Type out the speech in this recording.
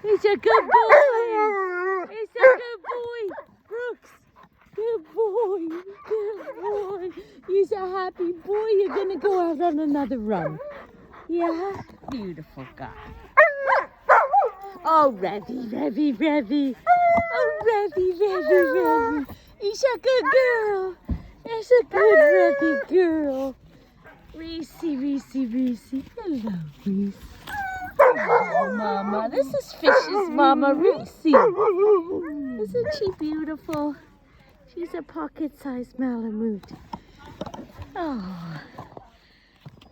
He's a good boy. He's a good boy. Brooks. Good boy. Good boy. He's a happy boy. You're going to go out on another run. Yeah? Beautiful guy. Oh, Revvy, Revvy, Revvy. Oh, Revvy, Revvy, Revvy. He's a good girl. He's a good Revvy girl. Risee, Risee, Risee. Hello, Risee. Oh, Mama. This is Fish's Mama, Risee. Isn't she beautiful? She's a pocket-sized Malamute. Oh.